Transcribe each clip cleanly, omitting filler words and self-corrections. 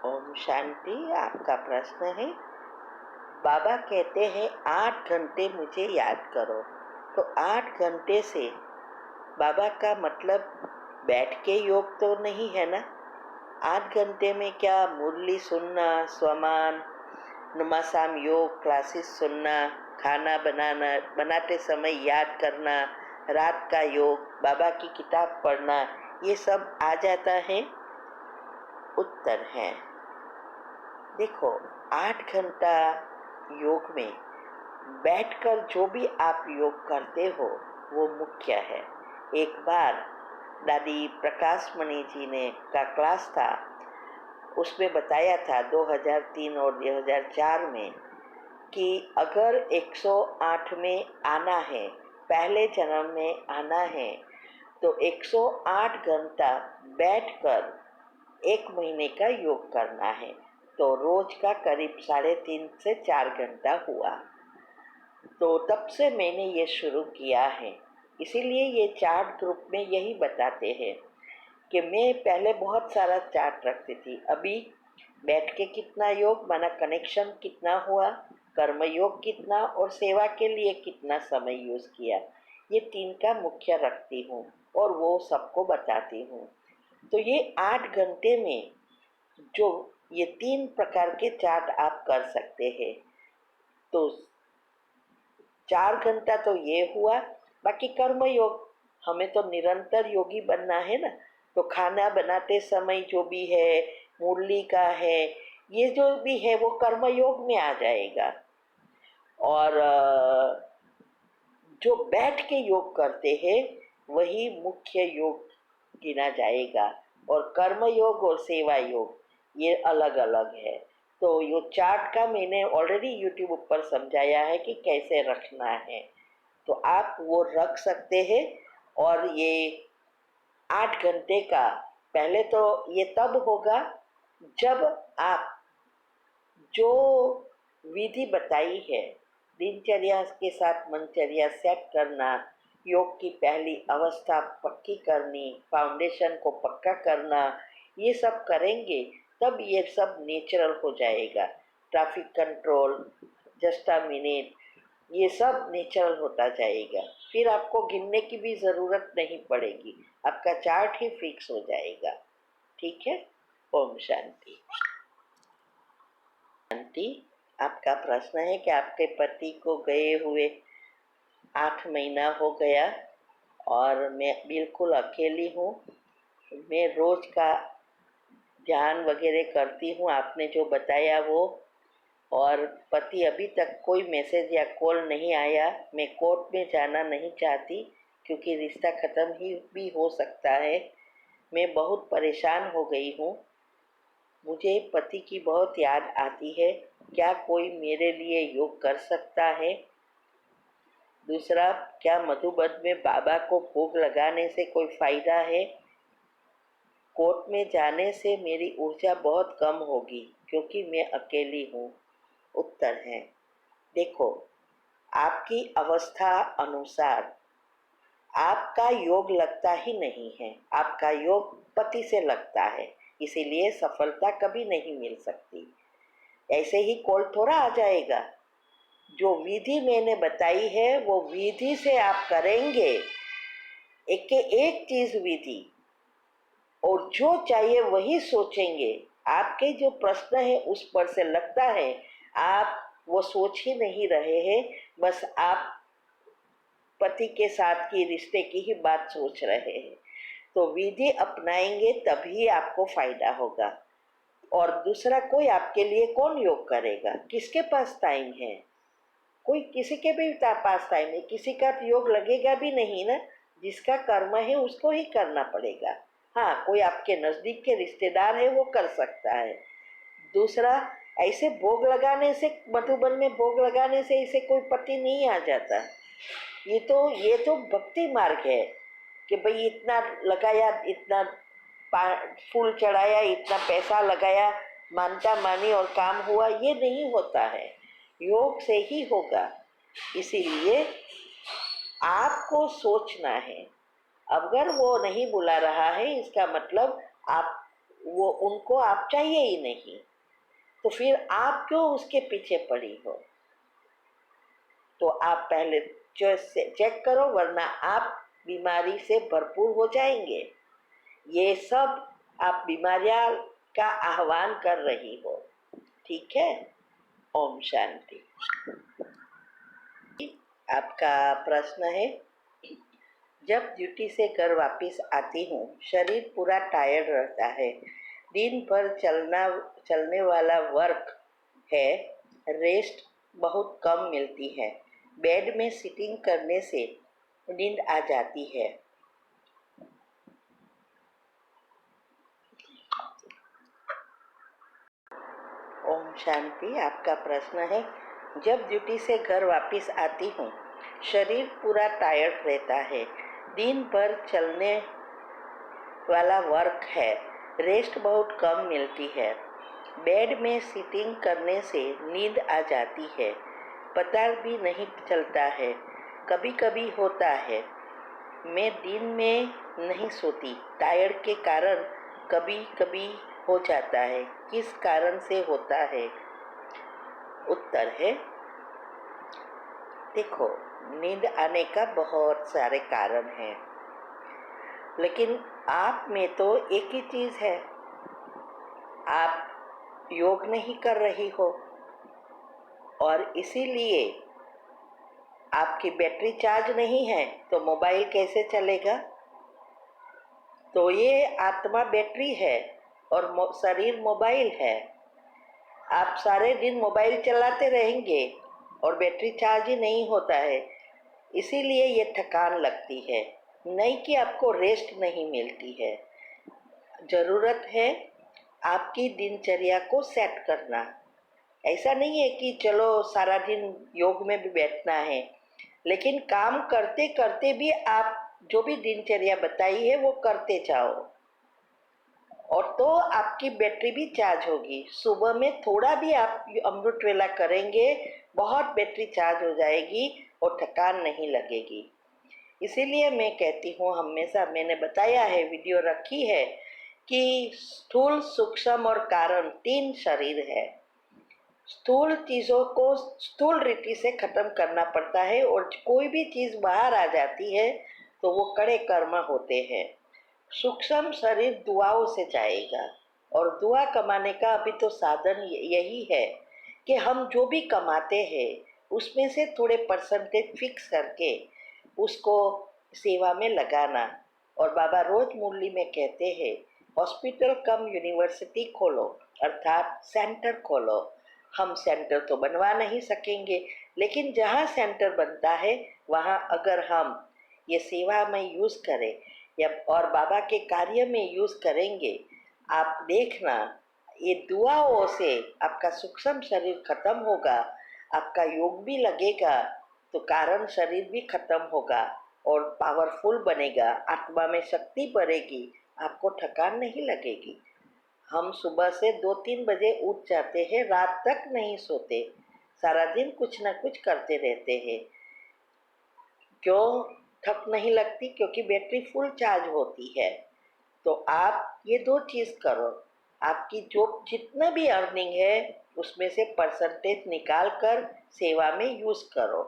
ओम शांति। आपका प्रश्न है, बाबा कहते हैं 8 घंटे मुझे याद करो। तो 8 घंटे से बाबा का मतलब बैठ के योग तो नहीं है ना। 8 घंटे में क्या मुरली सुनना, स्वमान, नुमासाम योग क्लासेस सुनना, खाना बनाते समय याद करना, रात का योग, बाबा की किताब पढ़ना, ये सब आ जाता है। उत्तर है, देखो 8 घंटा योग में बैठकर जो भी आप योग करते हो वो मुख्य है। एक बार दादी प्रकाश मणि जी ने का क्लास था, उसमें बताया था 2003 और 2004 में कि अगर 108 में आना है, पहले जन्म में आना है, तो 108 घंटा बैठकर 1 महीने का योग करना है। तो रोज का करीब 3.5 से 4 घंटा हुआ। तो तब से मैंने ये शुरू किया है। इसीलिए ये चार्ट ग्रुप में यही बताते हैं कि मैं पहले बहुत सारा चार्ट रखती थी, अभी बैठ के कितना योग माना कनेक्शन कितना हुआ, कर्म योग कितना और सेवा के लिए कितना समय यूज किया, ये 3 का मुख्य रखती हूँ और वो सबको बताती हूँ। तो ये 8 घंटे में जो ये 3 प्रकार के चार्ट आप कर सकते हैं। तो 4 घंटा तो ये हुआ, बाकी कर्म योग, हमें तो निरंतर योगी बनना है ना। तो खाना बनाते समय जो भी है, मुरली का है, ये जो भी है वो कर्म योग में आ जाएगा। और जो बैठ के योग करते हैं वही मुख्य योग गिना जाएगा, और कर्म योग और सेवा योग ये अलग अलग है। तो ये चार्ट का मैंने ऑलरेडी यूट्यूब पर समझाया है कि कैसे रखना है, तो आप वो रख सकते हैं। और ये 8 घंटे का पहले तो ये तब होगा जब आप जो विधि बताई है, दिनचर्या के साथ मनचर्या सेट करना, योग की पहली अवस्था पक्की करनी, फाउंडेशन को पक्का करना, ये सब करेंगे तब ये सब नेचुरल हो जाएगा। Traffic control, just a minute, ये सब नेचुरल होता जाएगा। फिर आपको गिनने की भी ज़रूरत नहीं पड़ेगी, आपका चार्ट ही फिक्स हो जाएगा। ठीक है। ओम शांति। शांति। आपका प्रश्न है कि आपके पति को गए हुए 8 महीना हो गया और मैं बिल्कुल अकेली हूँ। मैं रोज का ध्यान वगैरह करती हूँ, आपने जो बताया वो, और पति अभी तक कोई मैसेज या कॉल नहीं आया। मैं कोर्ट में जाना नहीं चाहती क्योंकि रिश्ता ख़त्म ही भी हो सकता है। मैं बहुत परेशान हो गई हूँ, मुझे पति की बहुत याद आती है। क्या कोई मेरे लिए योग कर सकता है? दूसरा, क्या मधुबन में बाबा को भोग लगाने से कोई फ़ायदा है? कोर्ट में जाने से मेरी ऊर्जा बहुत कम होगी क्योंकि मैं अकेली हूँ। उत्तर है, देखो आपकी अवस्था अनुसार आपका योग लगता ही नहीं है, आपका योग पति से लगता है, इसीलिए सफलता कभी नहीं मिल सकती। ऐसे ही कॉल थोड़ा आ जाएगा। जो विधि मैंने बताई है वो विधि से आप करेंगे, एक के एक चीज विधि, और जो चाहिए वही सोचेंगे। आपके जो प्रश्न है उस पर से लगता है आप वो सोच ही नहीं रहे हैं, बस आप पति के साथ की रिश्ते की ही बात सोच रहे हैं। तो विधि अपनाएंगे तभी आपको फायदा होगा। और दूसरा, कोई आपके लिए कौन योग करेगा? किसके पास टाइम है? कोई किसी के भी पास टाइम है, किसी का योग लगेगा भी नहीं ना। जिसका कर्म है उसको ही करना पड़ेगा। हाँ, कोई आपके नज़दीक के रिश्तेदार है वो कर सकता है। दूसरा, ऐसे भोग लगाने से, मधुबन में भोग लगाने से इसे कोई पति नहीं आ जाता। ये तो भक्ति मार्ग है कि भाई इतना लगाया, इतना फूल चढ़ाया, इतना पैसा लगाया, मानता मानी और काम हुआ, ये नहीं होता है। योग से ही होगा। इसीलिए आपको सोचना है। अगर वो नहीं बुला रहा है इसका मतलब आप वो उनको आप चाहिए ही नहीं, तो फिर आप क्यों उसके पीछे पड़ी हो? तो आप पहले चेक करो, वरना आप बीमारी से भरपूर हो जाएंगे। ये सब आप बीमारियां का आह्वान कर रही हो। ठीक है। ओम शांति। आपका प्रश्न है, जब ड्यूटी से घर वापस आती हूँ शरीर पूरा टायर्ड रहता है, दिन भर चलने वाला वर्क है, रेस्ट बहुत कम मिलती है, बेड में सिटिंग करने से नींद आ जाती है। ओम शांति। आपका प्रश्न है, जब ड्यूटी से घर वापस आती हूँ शरीर पूरा टायर्ड रहता है, दिन भर चलने वाला वर्क है, रेस्ट बहुत कम मिलती है, बेड में सिटिंग करने से नींद आ जाती है, पता भी नहीं चलता है, कभी कभी होता है मैं दिन में नहीं सोती, टायर्ड के कारण कभी कभी हो जाता है, किस कारण से होता है? उत्तर है, देखो, नींद आने का बहुत सारे कारण हैं, लेकिन आप में तो एक ही चीज़ है, आप योग नहीं कर रही हो और इसीलिए आपकी बैटरी चार्ज नहीं है, तो मोबाइल कैसे चलेगा? तो ये आत्मा बैटरी है और शरीर मोबाइल है। आप सारे दिन मोबाइल चलाते रहेंगे और बैटरी चार्ज ही नहीं होता है, इसीलिए ये थकान लगती है, नहीं कि आपको रेस्ट नहीं मिलती है। ज़रूरत है आपकी दिनचर्या को सेट करना। ऐसा नहीं है कि चलो सारा दिन योग में भी बैठना है, लेकिन काम करते करते भी आप जो भी दिनचर्या बताई है वो करते जाओ, और तो आपकी बैटरी भी चार्ज होगी। सुबह में थोड़ा भी आप अमृत वेला करेंगे, बहुत बैटरी चार्ज हो जाएगी और थकान नहीं लगेगी। इसीलिए मैं कहती हूँ, हमेशा मैंने बताया है, वीडियो रखी है कि स्थूल, सूक्ष्म और कारण 3 शरीर है। स्थूल चीज़ों को स्थूल रीति से ख़त्म करना पड़ता है, और कोई भी चीज़ बाहर आ जाती है तो वो कड़े कर्म होते हैं। सूक्ष्म शरीर दुआओं से जाएगा, और दुआ कमाने का अभी तो साधन यही है कि हम जो भी कमाते हैं उसमें से थोड़े परसेंटेज फिक्स करके उसको सेवा में लगाना। और बाबा रोज मुरली में कहते हैं, हॉस्पिटल कम यूनिवर्सिटी खोलो, अर्थात सेंटर खोलो। हम सेंटर तो बनवा नहीं सकेंगे, लेकिन जहाँ सेंटर बनता है वहाँ अगर हम ये सेवा में यूज़ करें या और बाबा के कार्य में यूज़ करेंगे, आप देखना ये दुआओं से आपका सूक्ष्म शरीर खत्म होगा, आपका योग भी लगेगा, तो कारण शरीर भी खत्म होगा और पावरफुल बनेगा, आत्मा में शक्ति बढ़ेगी, आपको थकान नहीं लगेगी। हम सुबह से 2-3 बजे उठ जाते हैं, रात तक नहीं सोते, सारा दिन कुछ ना कुछ करते रहते हैं। क्यों थक नहीं लगती? क्योंकि बैटरी फुल चार्ज होती है। तो आप ये 2 चीज़ करो, आपकी जो जितना भी अर्निंग है उसमें से परसेंटेज निकाल कर सेवा में यूज़ करो।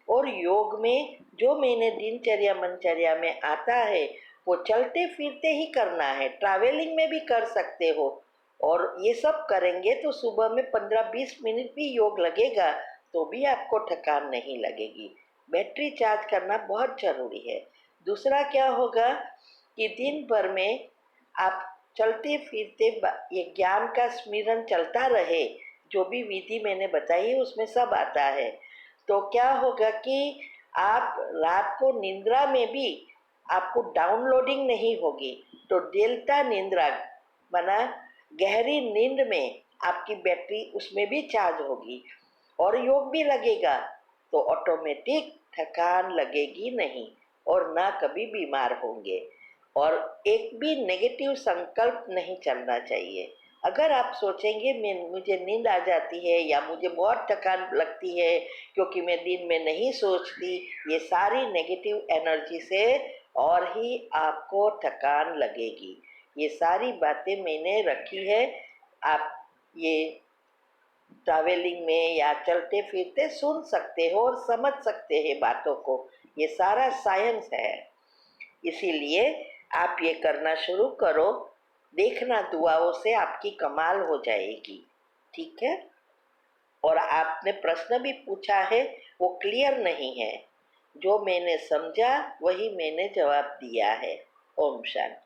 और योग में जो मैंने दिनचर्या मनचर्या में आता है वो चलते फिरते ही करना है, ट्रैवलिंग में भी कर सकते हो, और ये सब करेंगे तो सुबह में 15-20 मिनट भी योग लगेगा तो भी आपको थकान नहीं लगेगी। बैटरी चार्ज करना बहुत ज़रूरी है। दूसरा क्या होगा कि दिन भर में आप चलते फिरते ये ज्ञान का स्मरण चलता रहे, जो भी विधि मैंने बताई है उसमें सब आता है। तो क्या होगा कि आप रात को निंद्रा में भी आपको डाउनलोडिंग नहीं होगी, तो डेल्टा निंद्रा बना गहरी नींद में आपकी बैटरी उसमें भी चार्ज होगी और योग भी लगेगा, तो ऑटोमेटिक थकान लगेगी नहीं और ना कभी बीमार होंगे। और एक भी नेगेटिव संकल्प नहीं चलना चाहिए। अगर आप सोचेंगे मुझे नींद आ जाती है या मुझे बहुत थकान लगती है क्योंकि मैं दिन में नहीं सोचती, ये सारी नेगेटिव एनर्जी से और ही आपको थकान लगेगी। ये सारी बातें मैंने रखी है, आप ये ट्रैवलिंग में या चलते फिरते सुन सकते हो और समझ सकते हैं बातों को। ये सारा साइंस है, इसीलिए आप ये करना शुरू करो। देखना दुआओं से आपकी कमाल हो जाएगी, ठीक है। और आपने प्रश्न भी पूछा है, वो क्लियर नहीं है। जो मैंने समझा वही मैंने जवाब दिया है। ओम शांति।